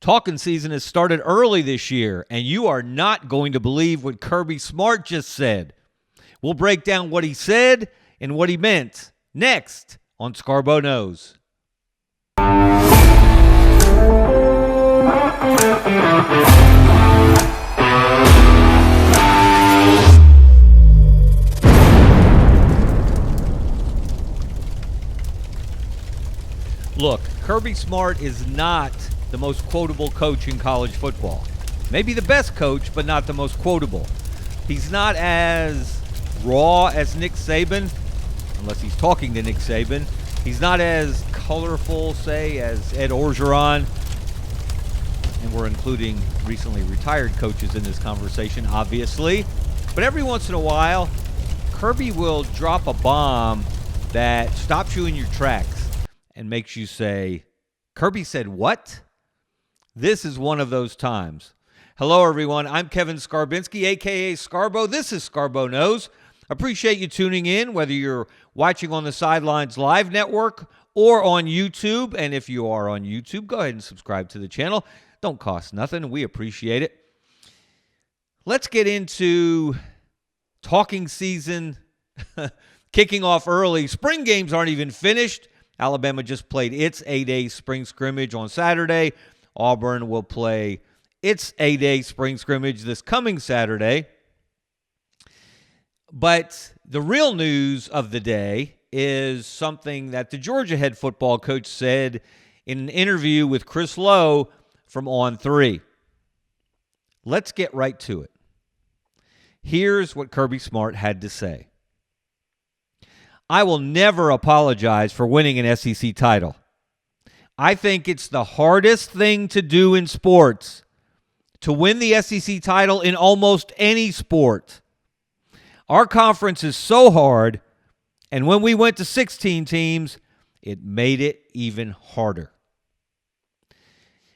Talking season has started early this year, and you are not going to believe what Kirby Smart just said. We'll break down what he said and what he meant next on Scarbo Knows. Look, Kirby Smart is not the most quotable coach in college football. Maybe the best coach, but not the most quotable. He's not as raw as Nick Saban, unless he's talking to Nick Saban. He's not as colorful, say, as Ed Orgeron. And we're including recently retired coaches in this conversation, obviously. But every once in a while, Kirby will drop a bomb that stops you in your tracks and makes you say, Kirby said what? This is one of those times. Hello, everyone. I'm Kevin Skarbinski, a.k.a. Scarbo. This is Scarbo Knows. Appreciate you tuning in, whether you're watching on the Sidelines Live Network or on YouTube. And if you are on YouTube, go ahead and subscribe to the channel. Don't cost nothing. We appreciate it. Let's get into talking season kicking off early. Spring games aren't even finished. Alabama just played its A-Day spring scrimmage on Saturday. Auburn will play its A-Day spring scrimmage this coming Saturday. But the real news of the day is something that the Georgia head football coach said in an interview with Chris Lowe from On 3. Let's get right to it. Here's what Kirby Smart had to say. I will never apologize for winning an SEC title. I think it's the hardest thing to do in sports, to win the SEC title in almost any sport. Our conference is so hard, and when we went to 16 teams, it made it even harder.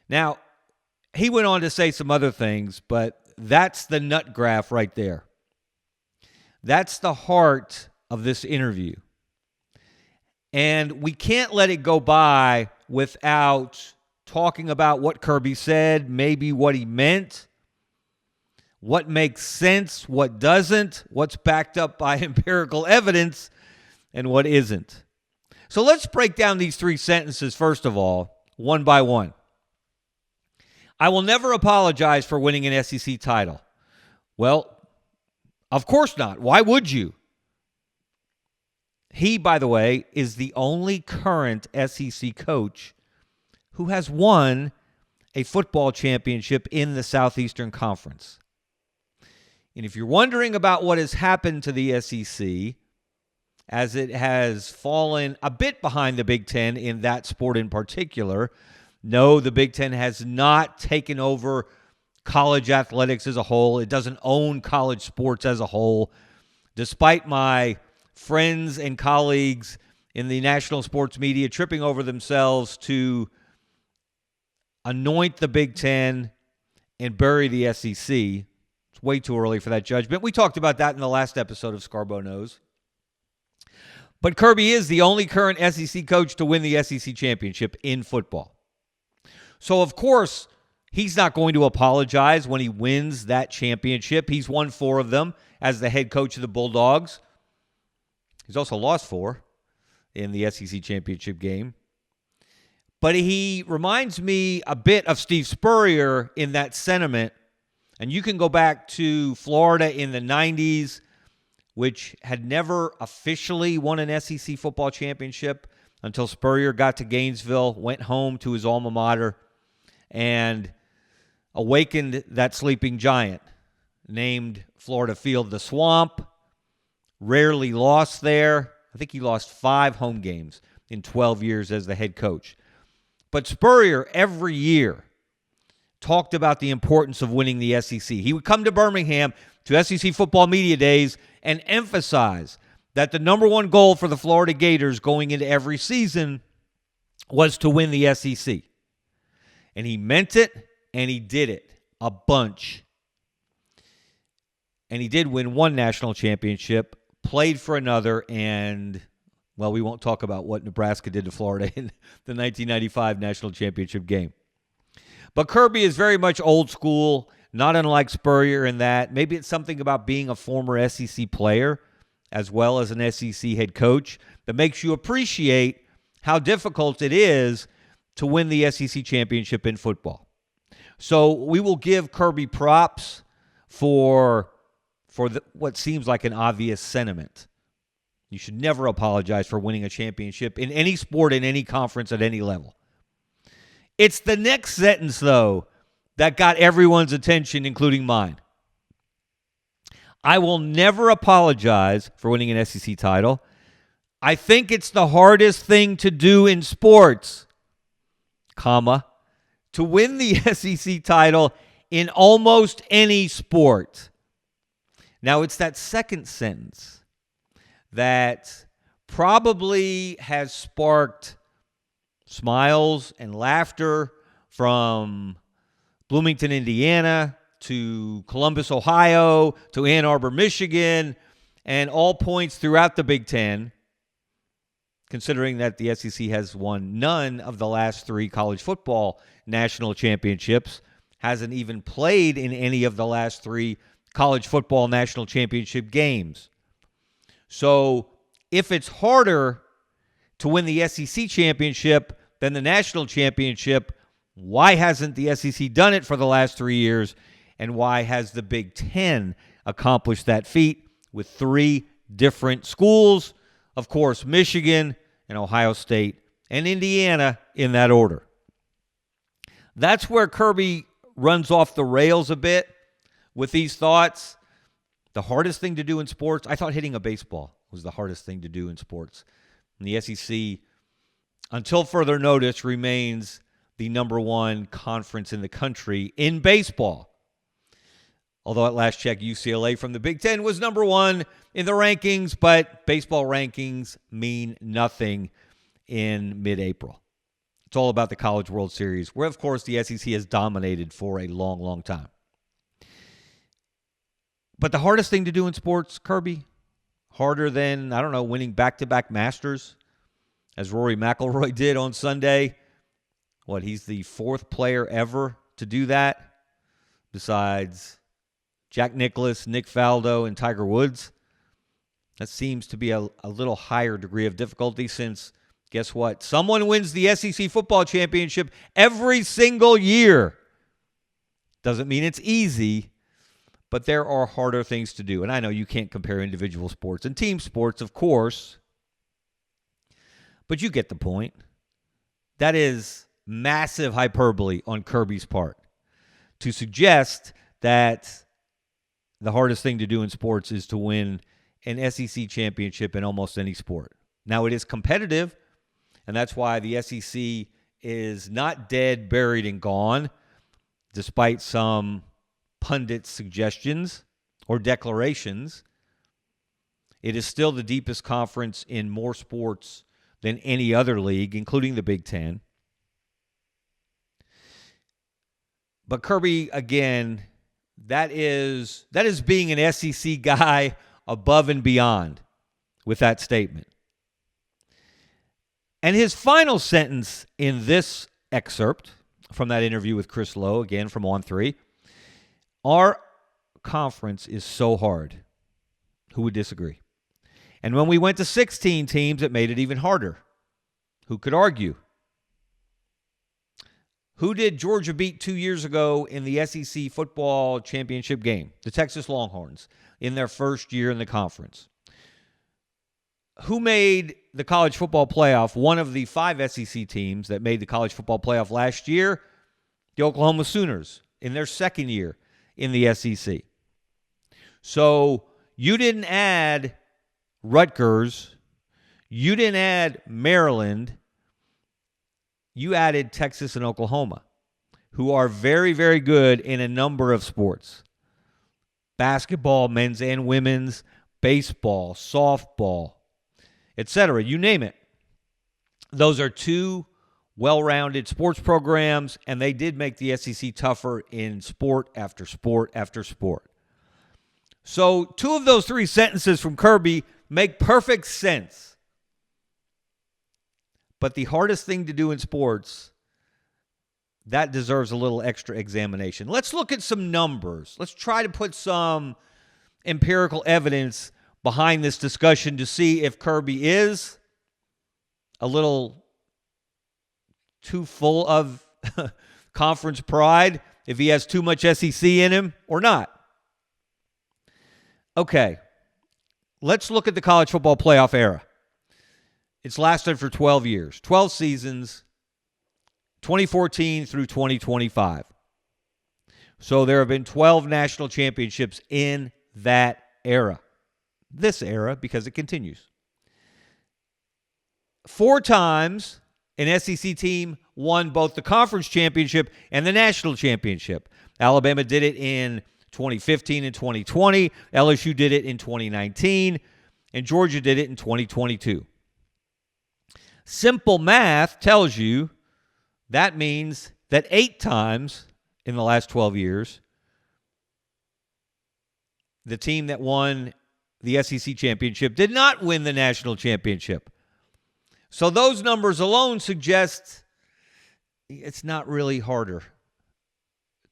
Now, he went on to say some other things, but that's the nut graph right there. That's the heart of this interview. And we can't let it go by without talking about what Kirby said, maybe what he meant, what makes sense, what doesn't, what's backed up by empirical evidence, and what isn't. So let's break down these three sentences, first of all, one by one. I will never apologize for winning an SEC title. Well, of course not. Why would you? He, by the way, is the only current SEC coach who has won a football championship in the Southeastern Conference. And if you're wondering about what has happened to the SEC, as it has fallen a bit behind the Big Ten in that sport in particular, no, the Big Ten has not taken over college athletics as a whole. It doesn't own college sports as a whole. Despite my friends and colleagues in the national sports media tripping over themselves to anoint the Big Ten and bury the SEC. It's way too early for that judgment. We talked about that in the last episode of Scarbo Knows. But Kirby is the only current SEC coach to win the SEC championship in football. So, of course, he's not going to apologize when he wins that championship. He's won 4 of them as the head coach of the Bulldogs. He's also lost 4 in the SEC championship game. But he reminds me a bit of Steve Spurrier in that sentiment. And you can go back to Florida in the 90s, which had never officially won an SEC football championship until Spurrier got to Gainesville, went home to his alma mater, and awakened that sleeping giant, named Florida Field the Swamp. Rarely lost there. I think he lost 5 home games in 12 years as the head coach. But Spurrier, every year, talked about the importance of winning the SEC. He would come to Birmingham to SEC football media days and emphasize that the number one goal for the Florida Gators going into every season was to win the SEC. And he meant it, and he did it a bunch. And he did win 1 national championship, played for another, and, well, we won't talk about what Nebraska did to Florida in the 1995 national championship game. But Kirby is very much old school, not unlike Spurrier in that. Maybe it's something about being a former SEC player as well as an SEC head coach that makes you appreciate how difficult it is to win the SEC championship in football. So we will give Kirby props for what seems like an obvious sentiment. You should never apologize for winning a championship in any sport, in any conference, at any level. It's the next sentence, though, that got everyone's attention, including mine. I will never apologize for winning an SEC title. I think it's the hardest thing to do in sports, comma, to win the SEC title in almost any sport. Now, it's that second sentence that probably has sparked smiles and laughter from Bloomington, Indiana, to Columbus, Ohio, to Ann Arbor, Michigan, and all points throughout the Big Ten, considering that the SEC has won none of the last 3 college football national championships, hasn't even played in any of the last 3 college football national championship games. So if it's harder to win the SEC championship than the national championship, why hasn't the SEC done it for the last 3 years? And why has the Big Ten accomplished that feat with 3 different schools? Of course, Michigan and Ohio State and Indiana in that order. That's where Kirby runs off the rails a bit with these thoughts. The hardest thing to do in sports, I thought hitting a baseball was the hardest thing to do in sports. And the SEC, until further notice, remains the number 1 conference in the country in baseball. Although at last check, UCLA from the Big Ten was number 1 in the rankings, but baseball rankings mean nothing in mid-April. It's all about the College World Series, where, of course, the SEC has dominated for a long, long time. But the hardest thing to do in sports, Kirby, harder than, I don't know, winning back-to-back Masters, as Rory McIlroy did on Sunday. He's the 4th player ever to do that, besides Jack Nicklaus, Nick Faldo, and Tiger Woods. That seems to be a little higher degree of difficulty since, guess what? Someone wins the SEC football championship every single year. Doesn't mean it's easy, but there are harder things to do. And I know you can't compare individual sports and team sports, of course, but you get the point. That is massive hyperbole on Kirby's part to suggest that the hardest thing to do in sports is to win an SEC championship in almost any sport. Now, it is competitive, and that's why the SEC is not dead, buried, and gone, despite some pundit suggestions or declarations. It is still the deepest conference in more sports than any other league, including the Big Ten. But Kirby, again, that is being an SEC guy above and beyond with that statement. And his final sentence in this excerpt from that interview with Chris Lowe, again from On3, our conference is so hard. Who would disagree? And when we went to 16 teams, it made it even harder. Who could argue? Who did Georgia beat 2 years ago in the SEC football championship game? The Texas Longhorns in their first year in the conference. Who made the college football playoff? One of the 5 SEC teams that made the college football playoff last year, the Oklahoma Sooners, in their second year in the SEC. So you didn't add Rutgers. You didn't add Maryland. You added Texas and Oklahoma, who are very, very good in a number of sports. Basketball, men's and women's, baseball, softball, etc. You name it. Those are 2 well-rounded sports programs, and they did make the SEC tougher in sport after sport after sport. So 2 of those 3 sentences from Kirby make perfect sense. But the hardest thing to do in sports, that deserves a little extra examination. Let's look at some numbers. Let's try to put some empirical evidence behind this discussion to see if Kirby is a little too full of conference pride, if he has too much SEC in him or not. Okay, let's look at the college football playoff era. It's lasted for 12 years, 12 seasons, 2014 through 2025. So there have been 12 national championships in that era. This era, because it continues. 4 times an SEC team won both the conference championship and the national championship. Alabama did it in 2015 and 2020. LSU did it in 2019. And Georgia did it in 2022. Simple math tells you that means that 8 times in the last 12 years, the team that won the SEC championship did not win the national championship. So those numbers alone suggest it's not really harder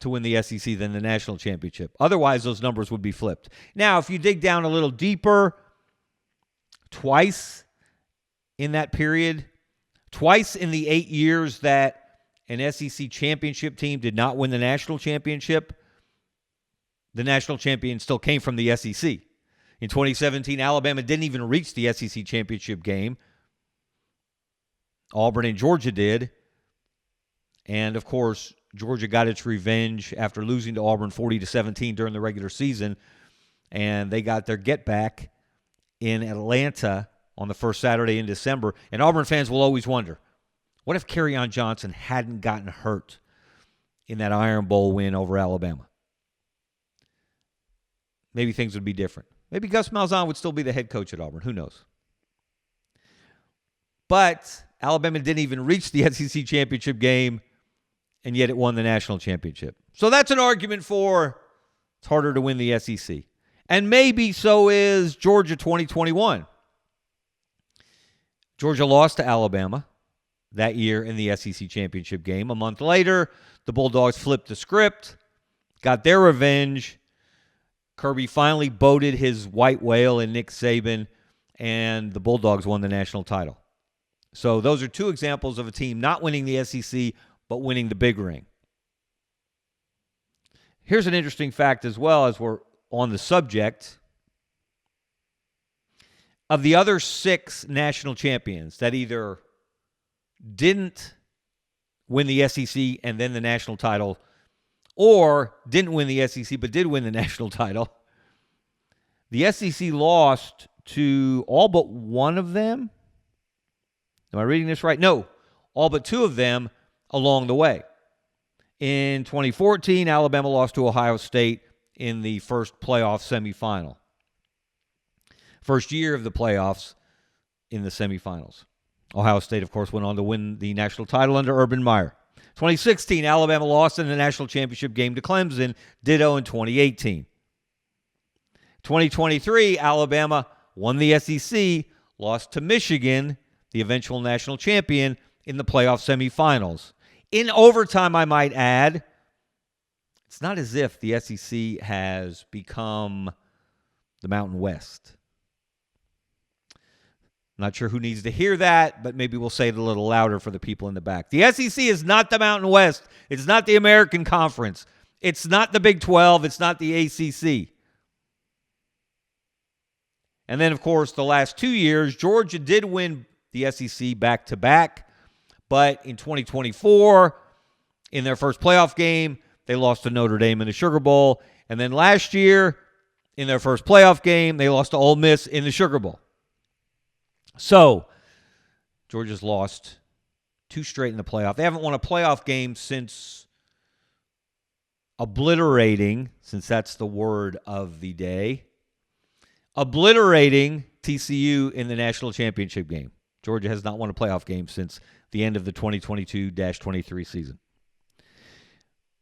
to win the SEC than the national championship. Otherwise, those numbers would be flipped. Now, if you dig down a little deeper, twice in that period, twice in the 8 years that an SEC championship team did not win the national championship, the national champion still came from the SEC. In 2017, Alabama didn't even reach the SEC championship game. Auburn and Georgia did. And, of course, Georgia got its revenge after losing to Auburn 40-17 during the regular season. And they got their get back in Atlanta on the first Saturday in December. And Auburn fans will always wonder, what if Kerryon Johnson hadn't gotten hurt in that Iron Bowl win over Alabama? Maybe things would be different. Maybe Gus Malzahn would still be the head coach at Auburn. Who knows? But Alabama didn't even reach the SEC championship game, and yet it won the national championship. So that's an argument for it's harder to win the SEC. And maybe so is Georgia 2021. Georgia lost to Alabama that year in the SEC championship game. A month later, the Bulldogs flipped the script, got their revenge. Kirby finally boated his white whale in Nick Saban, and the Bulldogs won the national title. So those are 2 examples of a team not winning the SEC, but winning the big ring. Here's an interesting fact as well, as we're on the subject. Of the other 6 national champions that either didn't win the SEC and then the national title, or didn't win the SEC but did win the national title, the SEC lost to all but one of them. Am I reading this right? No, all but 2 of them along the way. In 2014, Alabama lost to Ohio State in the first playoff semifinal. First year of the playoffs in the semifinals. Ohio State, of course, went on to win the national title under Urban Meyer. 2016, Alabama lost in the national championship game to Clemson, ditto in 2018. 2023, Alabama won the SEC, lost to Michigan, the eventual national champion, in the playoff semifinals. In overtime, I might add, it's not as if the SEC has become the Mountain West. Not sure who needs to hear that, but maybe we'll say it a little louder for the people in the back. The SEC is not the Mountain West. It's not the American Conference. It's not the Big 12. It's not the ACC. And then, of course, the last 2 years, Georgia did win the SEC back-to-back. But in 2024, in their first playoff game, they lost to Notre Dame in the Sugar Bowl. And then last year, in their first playoff game, they lost to Ole Miss in the Sugar Bowl. So, Georgia's lost 2 straight in the playoff. They haven't won a playoff game since obliterating, since that's the word of the day, obliterating TCU in the national championship game. Georgia has not won a playoff game since the end of the 2022-23 season.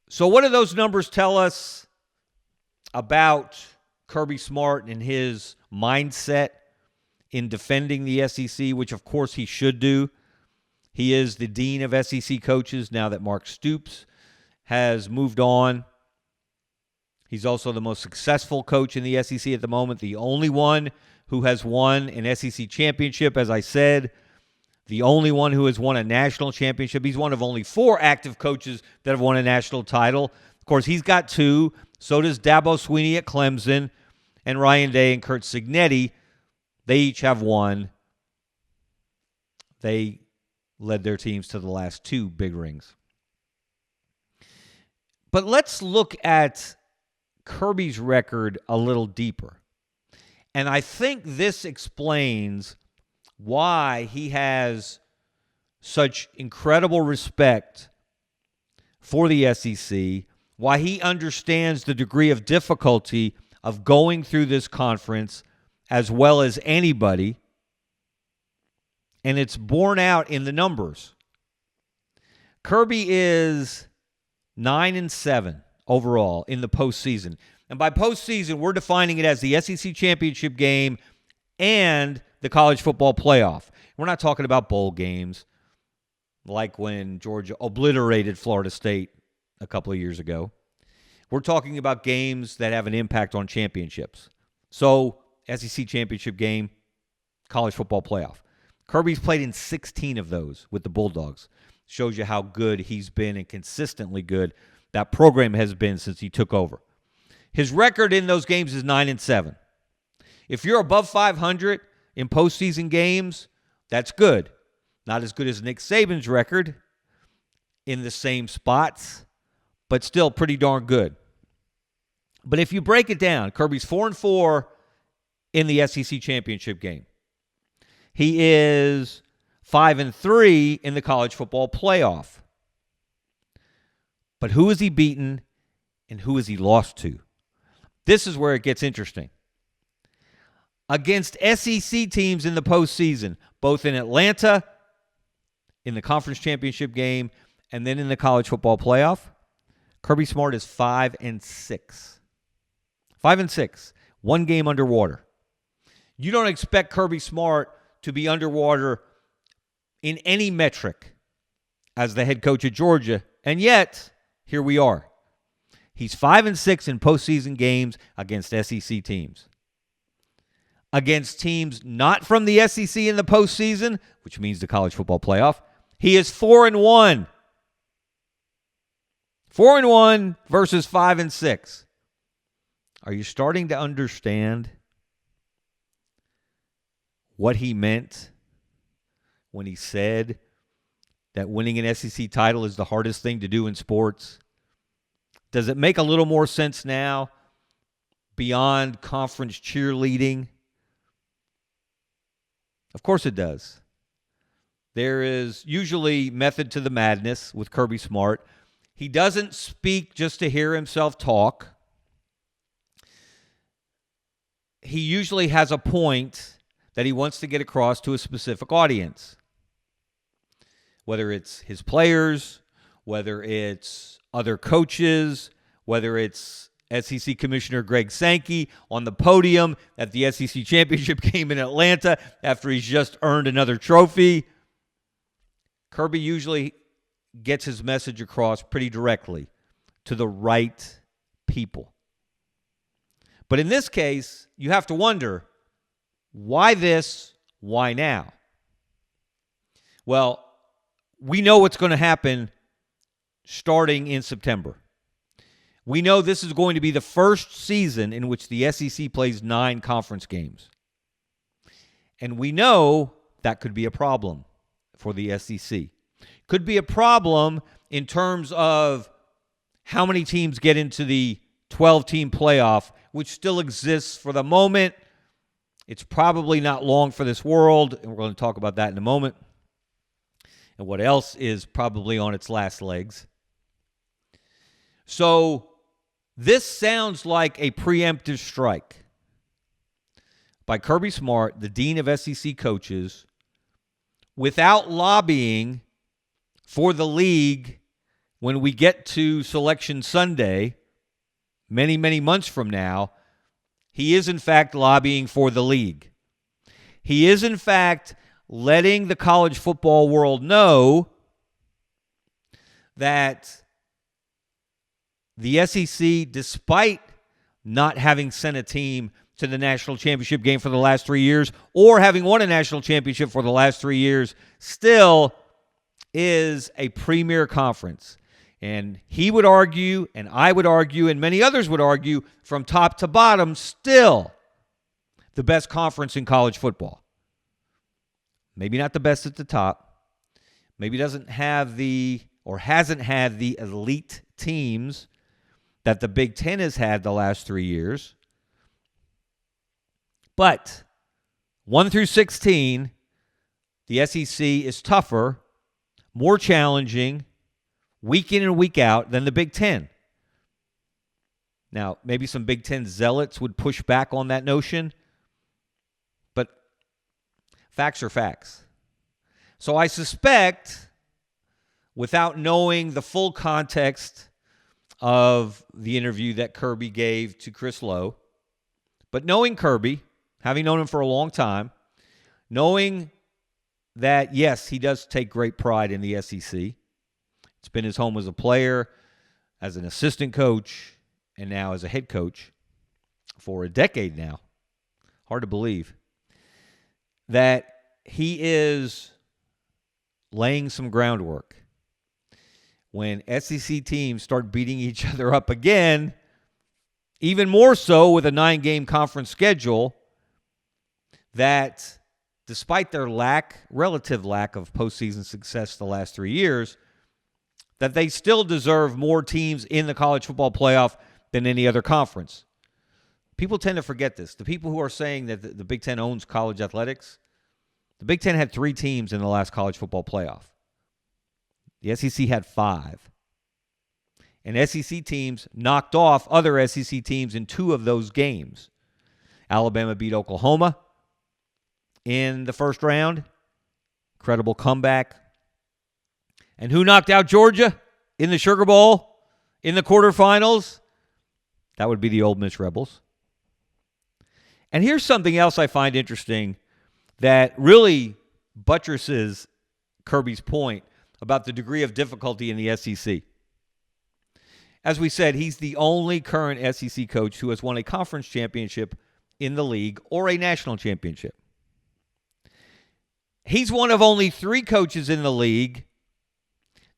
So what do those numbers tell us about Kirby Smart and his mindset in defending the SEC, which of course he should do? He is the dean of SEC coaches now that Mark Stoops has moved on. He's also the most successful coach in the SEC at the moment, the only one who has won an SEC championship, as I said, the only one who has won a national championship. He's one of only 4 active coaches that have won a national title. Of course, he's got 2. So does Dabo Swinney at Clemson, and Ryan Day and Curt Cignetti. They each have 1. They led their teams to the last 2 big rings. But let's look at Kirby's record a little deeper. And I think this explains why he has such incredible respect for the SEC, why he understands the degree of difficulty of going through this conference as well as anybody, and it's borne out in the numbers. Kirby is 9-7 overall in the postseason. And by postseason, we're defining it as the SEC championship game and the college football playoff. We're not talking about bowl games like when Georgia obliterated Florida State a couple of years ago. We're talking about games that have an impact on championships. So, SEC championship game, college football playoff. Kirby's played in 16 of those with the Bulldogs. Shows you how good he's been and consistently good that program has been since he took over. His record in those games is 9-7. If you're above 500 in postseason games, that's good. Not as good as Nick Saban's record in the same spots, but still pretty darn good. But if you break it down, Kirby's 4-4 in the SEC championship game. He is 5-3 in the college football playoff. But who has he beaten and who has he lost to? This is where it gets interesting. Against SEC teams in the postseason, both in Atlanta, in the conference championship game, and then in the college football playoff, Kirby Smart is 5-6. 5-6. 1 game underwater. You don't expect Kirby Smart to be underwater in any metric as the head coach at Georgia, and yet, here we are. He's 5-6 in postseason games against SEC teams. Against teams not from the SEC in the postseason, which means the college football playoff, he is 4-1. 4-1 versus 5-6. Are you starting to understand what he meant when he said that winning an SEC title is the hardest thing to do in sports? Does it make a little more sense now beyond conference cheerleading? Of course it does. There is usually method to the madness with Kirby Smart. He doesn't speak just to hear himself talk. He usually has a point that he wants to get across to a specific audience. Whether it's his players, whether it's other coaches, whether it's SEC Commissioner Greg Sankey on the podium at the SEC Championship game in Atlanta after he's just earned another trophy. Kirby usually gets his message across pretty directly to the right people. But in this case, you have to wonder, why this? Why now? Well, we know what's going to happen starting in September. We know this is going to be the first season in which the SEC plays 9 conference games. And we know that could be a problem for the SEC. Could be a problem in terms of how many teams get into the 12-team playoff, which still exists for the moment. It's probably not long for this world, and we're going to talk about that in a moment. And what else is probably on its last legs. So this sounds like a preemptive strike by Kirby Smart, the dean of SEC coaches, without lobbying for the league when we get to Selection Sunday, many, many months from now. He is, in fact, lobbying for the league. He is, in fact, letting the college football world know that the SEC, despite not having sent a team to the national championship game for the last 3 years or having won a national championship for the last 3 years, still is a premier conference. And he would argue, and I would argue, and many others would argue, from top to bottom, still the best conference in college football. Maybe not the best at the top. Maybe doesn't have or hasn't had the elite teams that the Big Ten has had the last 3 years. But 1 through 16, the SEC is tougher, more challenging, week in and week out than the Big Ten. Now, maybe some Big Ten zealots would push back on that notion, but facts are facts. So I suspect, without knowing the full context of the interview that Kirby gave to Chris Lowe, but knowing Kirby, having known him for a long time, knowing that, yes, he does take great pride in the SEC. It's been his home as a player, as an assistant coach, and now as a head coach for a decade now. Hard to believe. That he is laying some groundwork. When SEC teams start beating each other up again, even more so with a 9-game conference schedule, that despite their relative lack of postseason success the last 3 years, that they still deserve more teams in the college football playoff than any other conference. People tend to forget this. The people who are saying that the Big Ten owns college athletics, the Big Ten had 3 teams in the last college football playoff. The SEC had 5. And SEC teams knocked off other SEC teams in 2 of those games. Alabama beat Oklahoma in the first round. Incredible comeback. And who knocked out Georgia in the Sugar Bowl in the quarterfinals? That would be the Ole Miss Rebels. And here's something else I find interesting that really buttresses Kirby's point about the degree of difficulty in the SEC. As we said, he's the only current SEC coach who has won a conference championship in the league or a national championship. He's one of only 3 coaches in the league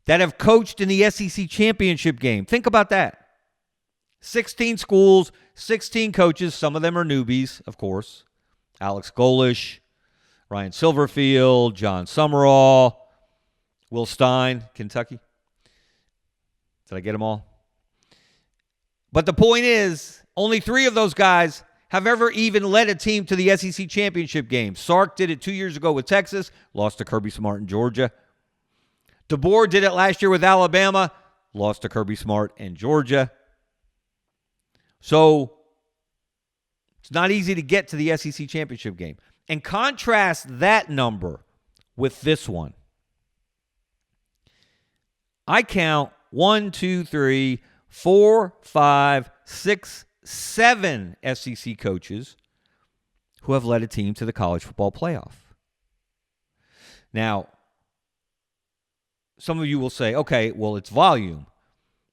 that have coached in the SEC championship game. Think about that. 16 schools, 16 coaches. Some of them are newbies, of course. Alex Golish, Ryan Silverfield, John Summerall, Will Stein, Kentucky. Did I get them all? But the point is, only 3 of those guys have ever even led a team to the SEC championship game. Sark did it 2 years ago with Texas, lost to Kirby Smart in Georgia. DeBoer did it last year with Alabama, lost to Kirby Smart and Georgia. So it's not easy to get to the SEC championship game. And contrast that number with this one. I count 1, 2, 3, 4, 5, 6, 7 SEC coaches who have led a team to the college football playoff. Now, some of you will say, okay, well, it's volume.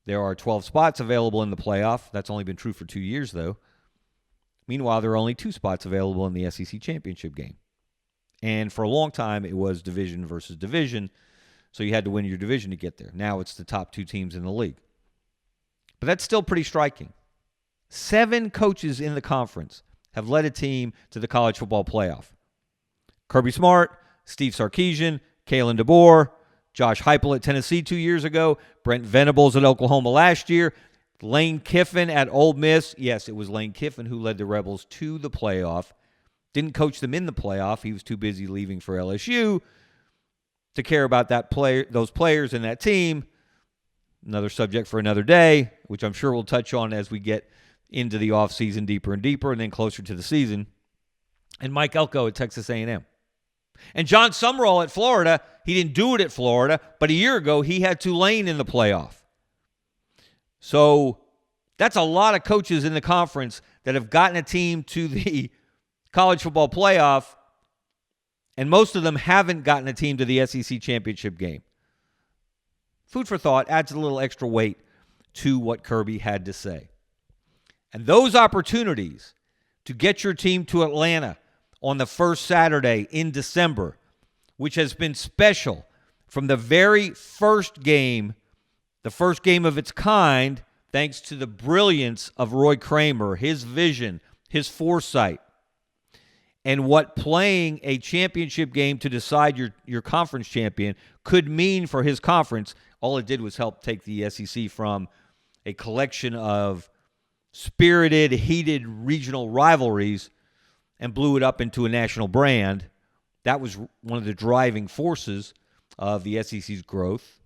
There are 12 spots available in the playoff. That's only been true for 2 years, though. Meanwhile, there are only 2 spots available in the SEC championship game. And for a long time, it was division versus division, so you had to win your division to get there. Now it's the top 2 teams in the league. But that's still pretty striking. 7 coaches in the conference have led a team to the college football playoff. Kirby Smart, Steve Sarkisian, Kalen DeBoer, Josh Heupel at Tennessee 2 years ago, Brent Venables at Oklahoma last year, Lane Kiffin at Ole Miss. Yes, it was Lane Kiffin who led the Rebels to the playoff. Didn't coach them in the playoff. He was too busy leaving for LSU to care about those players and that team. Another subject for another day, which I'm sure we'll touch on as we get into the offseason deeper and deeper and then closer to the season. And Mike Elko at Texas A&M. And John Summerall at Florida, he didn't do it at Florida, but a year ago he had Tulane in the playoff. So that's a lot of coaches in the conference that have gotten a team to the college football playoff And most of them haven't gotten a team to the SEC championship game. Food for thought, adds a little extra weight to what Kirby had to say. And those opportunities to get your team to Atlanta on the first Saturday in December, which has been special from the very first game, the first game of its kind, thanks to the brilliance of Roy Kramer, his vision, his foresight, and what playing a championship game to decide your conference champion could mean for his conference. All it did was help take the SEC from a collection of spirited, heated regional rivalries and blew it up into a national brand. That was one of the driving forces of the SEC's growth,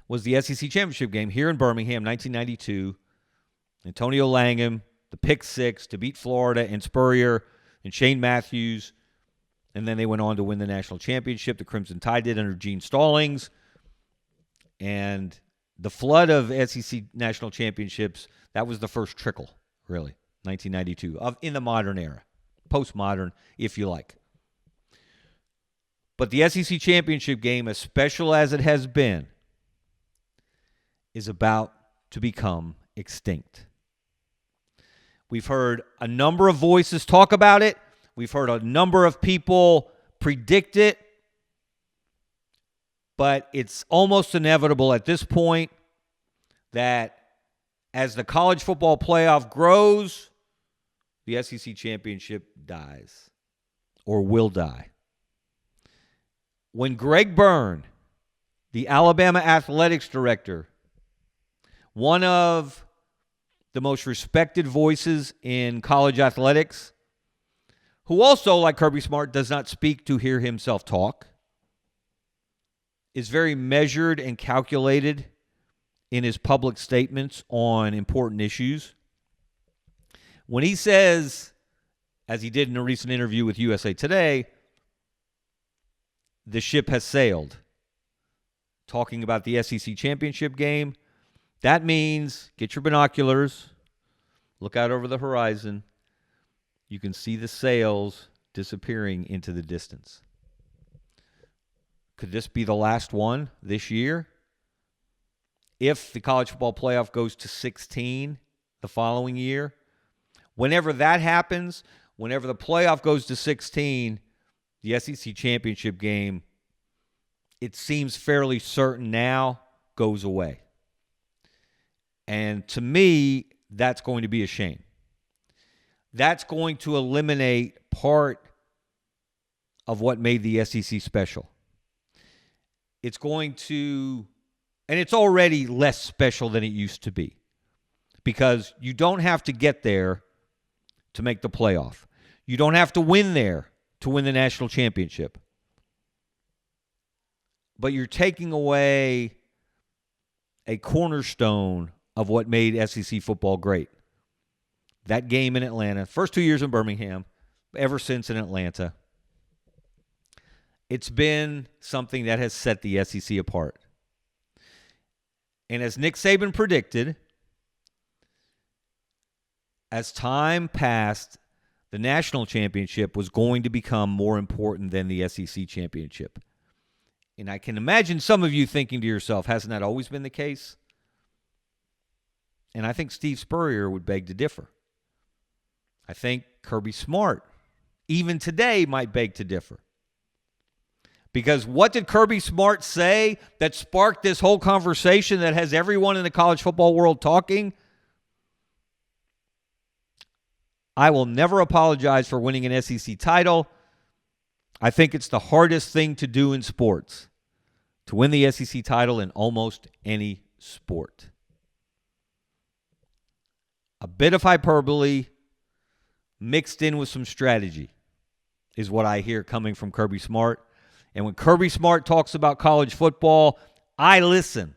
was the SEC championship game here in Birmingham, 1992. Antonio Langham, the pick six to beat Florida and Spurrier and Shane Matthews. And then they went on to win the national championship. The Crimson Tide did under Gene Stallings. And the flood of SEC national championships, that was the first trickle, really, 1992, in the modern era. Postmodern, if you like. But the SEC championship game, as special as it has been, is about to become extinct. We've heard a number of voices talk about it. We've heard a number of people predict it. But it's almost inevitable at this point that as the college football playoff grows, the SEC championship dies or will die. When Greg Byrne, the Alabama athletics director, one of the most respected voices in college athletics, who also, like Kirby Smart, does not speak to hear himself talk, is very measured and calculated in his public statements on important issues. When he says, as he did in a recent interview with USA Today, the ship has sailed, talking about the SEC championship game, that means get your binoculars, look out over the horizon. You can see the sails disappearing into the distance. Could this be the last one this year? If the college football playoff goes to 16 the following year, whenever that happens, whenever the playoff goes to 16, the SEC championship game, it seems fairly certain now, goes away. And to me, that's going to be a shame. That's going to eliminate part of what made the SEC special. It's going to, and it's already less special than it used to be, because you don't have to get there to make the playoff. You don't have to win there to win the national championship. But you're taking away a cornerstone of what made SEC football great. That game in Atlanta, first 2 years in Birmingham, ever since in Atlanta, it's been something that has set the SEC apart. And as Nick Saban predicted, as time passed, the national championship was going to become more important than the SEC championship. And I can imagine some of you thinking to yourself, hasn't that always been the case? And I think Steve Spurrier would beg to differ. I think Kirby Smart, even today, might beg to differ. Because what did Kirby Smart say that sparked this whole conversation that has everyone in the college football world talking? I will never apologize for winning an SEC title. I think it's the hardest thing to do in sports, to win the SEC title in almost any sport. A bit of hyperbole mixed in with some strategy is what I hear coming from Kirby Smart. And when Kirby Smart talks about college football, I listen,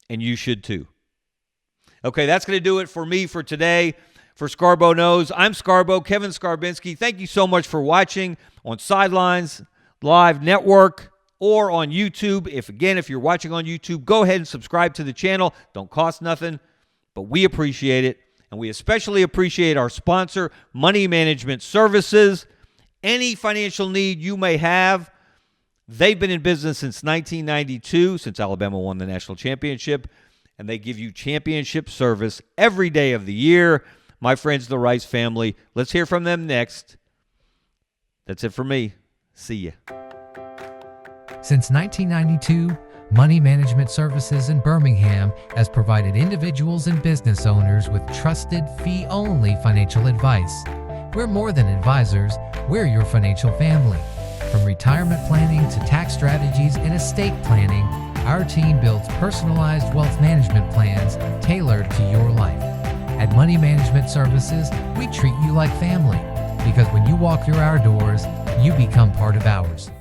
and you should too. Okay, that's going to do it for me for today. For Scarbo Knows, I'm Scarbo, Kevin Skarbinski. Thank you so much for watching on Sidelines Live Network or on YouTube. If you're watching on YouTube, go ahead and subscribe to the channel. Don't cost nothing, but we appreciate it. And we especially appreciate our sponsor, Money Management Services. any financial need you may have. They've been in business since 1992, since Alabama won the national championship, and they give you championship service every day of the year. My friends, the Rice family. Let's hear from them next. That's it for me. See ya. Since 1992, Money Management Services in Birmingham has provided individuals and business owners with trusted, fee-only financial advice. We're more than advisors, we're your financial family. From retirement planning to tax strategies and estate planning, our team builds personalized wealth management plans tailored to your life. At Money Management Services, we treat you like family, because when you walk through our doors, you become part of ours.